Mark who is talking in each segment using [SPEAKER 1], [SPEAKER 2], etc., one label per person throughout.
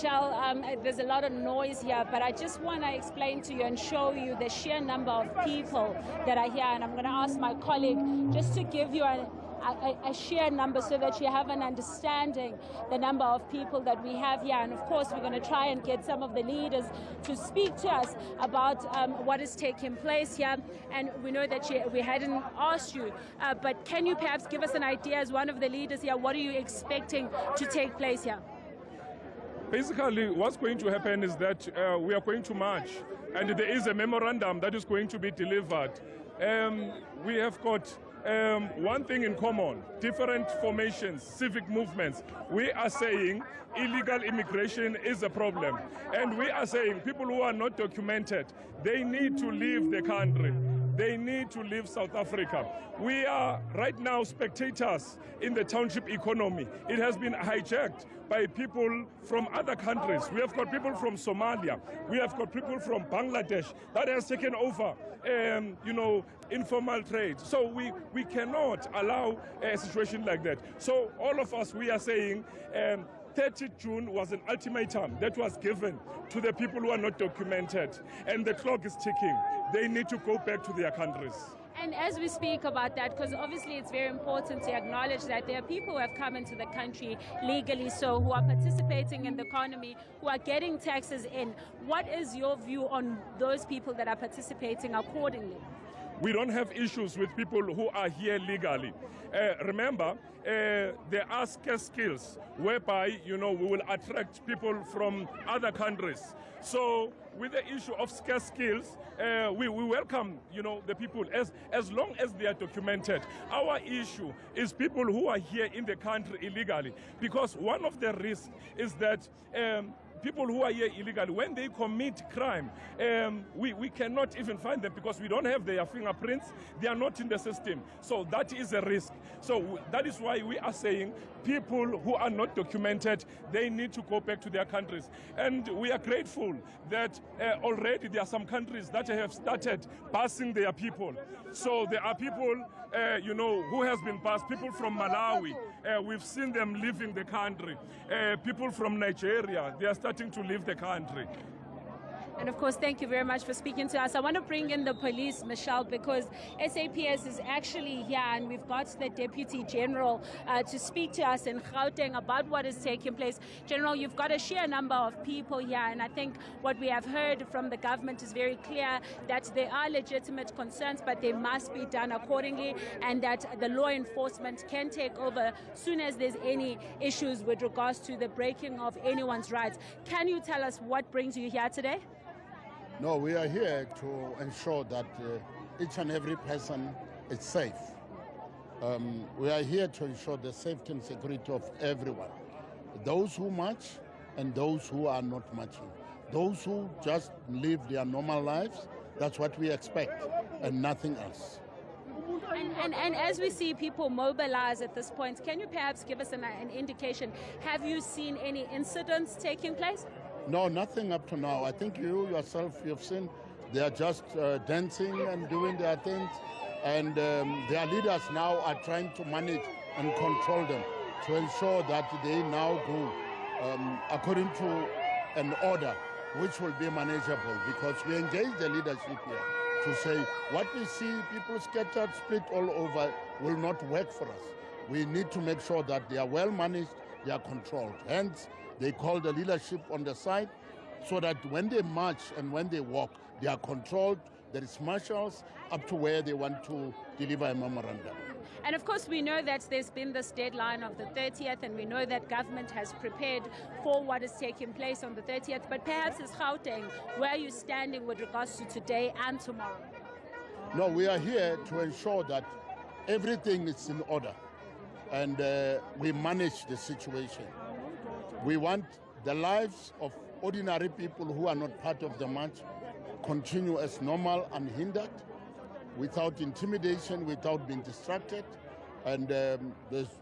[SPEAKER 1] Michelle, there's a lot of noise here, but I just want to explain to you and show you the sheer number of people that are here. And I'm going to ask my colleague just to give you a sheer number so that you have an understanding the number of people that we have here. And of course, we're going to try and get some of the leaders to speak to us about what is taking place here. And we know that we hadn't asked you, but can you perhaps give us an idea as one of the leaders here, what are you expecting to take place here?
[SPEAKER 2] Basically, what's going to happen is that we are going to march, and there is a memorandum that is going to be delivered. We have got one thing in common: different formations, civic movements. We are saying illegal immigration is a problem, and we are saying people who are not documented, they need to leave the country. They need to leave South Africa. We are right now spectators in the township economy. It has been hijacked by people from other countries. We have got people from Somalia. We have got people from Bangladesh that has taken over, informal trade. So we cannot allow a situation like that. So all of us, we are saying 30 June was an ultimatum that was given to the people who are not documented, and the clock is ticking. They need to go back to their countries.
[SPEAKER 1] And as we speak about that, because obviously it's very important to acknowledge that there are people who have come into the country legally, so who are participating in the economy, who are getting taxes in. What is your view on those people that are participating accordingly?
[SPEAKER 2] We don't have issues with people who are here legally. Remember, there are scarce skills whereby, we will attract people from other countries. So with the issue of scarce skills, we welcome, the people as long as they are documented. Our issue is people who are here in the country illegally, because one of the risks is that people who are here illegally, when they commit crime, we cannot even find them because we don't have their fingerprints. They are not in the system. So that is a risk. So that is why we are saying people who are not documented, they need to go back to their countries. And we are grateful that already there are some countries that have started busing their people. So there are people, who has been bused, people from Malawi. We've seen them leaving the country. People from Nigeria, they are starting to leave the country.
[SPEAKER 1] And of course, thank you very much for speaking to us. I want to bring in the police, Michelle, because SAPS is actually here, and we've got the Deputy General to speak to us in Gauteng about what is taking place. General, you've got a sheer number of people here, and I think what we have heard from the government is very clear that there are legitimate concerns, but they must be done accordingly, and that the law enforcement can take over soon as there's any issues with regards to the breaking of anyone's rights. Can you tell us what brings you here today?
[SPEAKER 3] No, we are here to ensure that each and every person is safe. We are here to ensure the safety and security of everyone. Those who march and those who are not marching. Those who just live their normal lives, that's what we expect, and nothing else.
[SPEAKER 1] And as we see people mobilize at this point, can you perhaps give us an indication? Have you seen any incidents taking place?
[SPEAKER 3] No, nothing up to now. I think you yourself, you've seen they are just dancing and doing their things, and their leaders now are trying to manage and control them to ensure that they now go according to an order which will be manageable, because we engage the leadership here to say what we see, people scattered, split all over, will not work for us. We need to make sure that they are well managed, they are controlled. Hence, they call the leadership on the side so that when they march and when they walk, they are controlled. There is marshals up to where they want to deliver a memorandum.
[SPEAKER 1] And of course, we know that there's been this deadline of the 30th, and we know that government has prepared for what is taking place on the 30th. But perhaps as Gauteng, where are you standing with regards to today and tomorrow?
[SPEAKER 3] No, we are here to ensure that everything is in order and we manage the situation. We want the lives of ordinary people who are not part of the march continue as normal, unhindered, without intimidation, without being distracted. And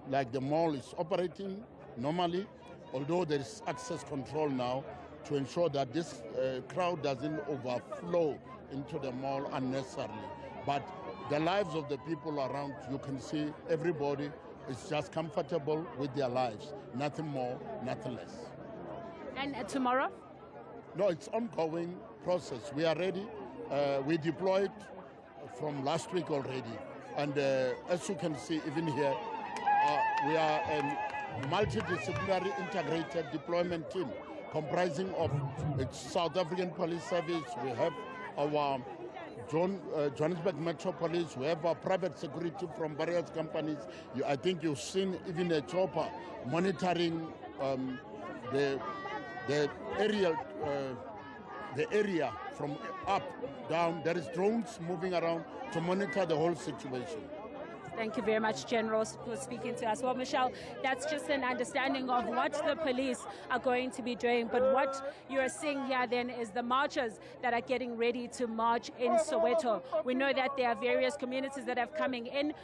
[SPEAKER 3] like the mall is operating normally, although there is access control now to ensure that this crowd doesn't overflow into the mall unnecessarily. But the lives of the people around, you can see everybody is just comfortable with their lives, nothing more, nothing less.
[SPEAKER 1] And tomorrow?
[SPEAKER 3] No, it's ongoing process. We are ready. We deployed from last week already. And as you can see, even here, we are a multidisciplinary integrated deployment team comprising of South African Police Service. We have our Johannesburg Metro Police. We have our private security from various companies. I think you've seen even a chopper monitoring the area from up, down. There is drones moving around to monitor the whole situation.
[SPEAKER 1] Thank you very much, General, for speaking to us. Well, Michelle, that's just an understanding of what the police are going to be doing. But what you're seeing here then is the marchers that are getting ready to march in Soweto. We know that there are various communities that are coming in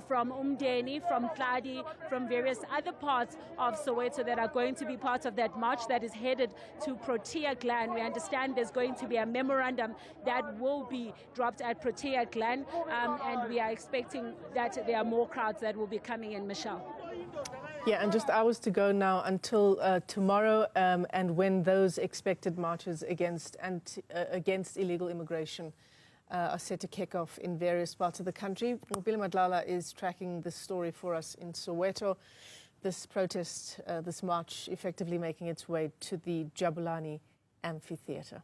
[SPEAKER 1] from Umdeni, from Tladi, from various other parts of Soweto that are going to be part of that march that is headed to Protea Glen. We understand there's going to be a memorandum that will be dropped at Protea Glen, and we are expecting that there are more crowds that will be coming in, Michelle.
[SPEAKER 4] Yeah, and just hours to go now until tomorrow, and when those expected marches against illegal immigration are set to kick off in various parts of the country. Billy Madlala is tracking this story for us in Soweto. This protest, this march, effectively making its way to the Jabulani Amphitheatre.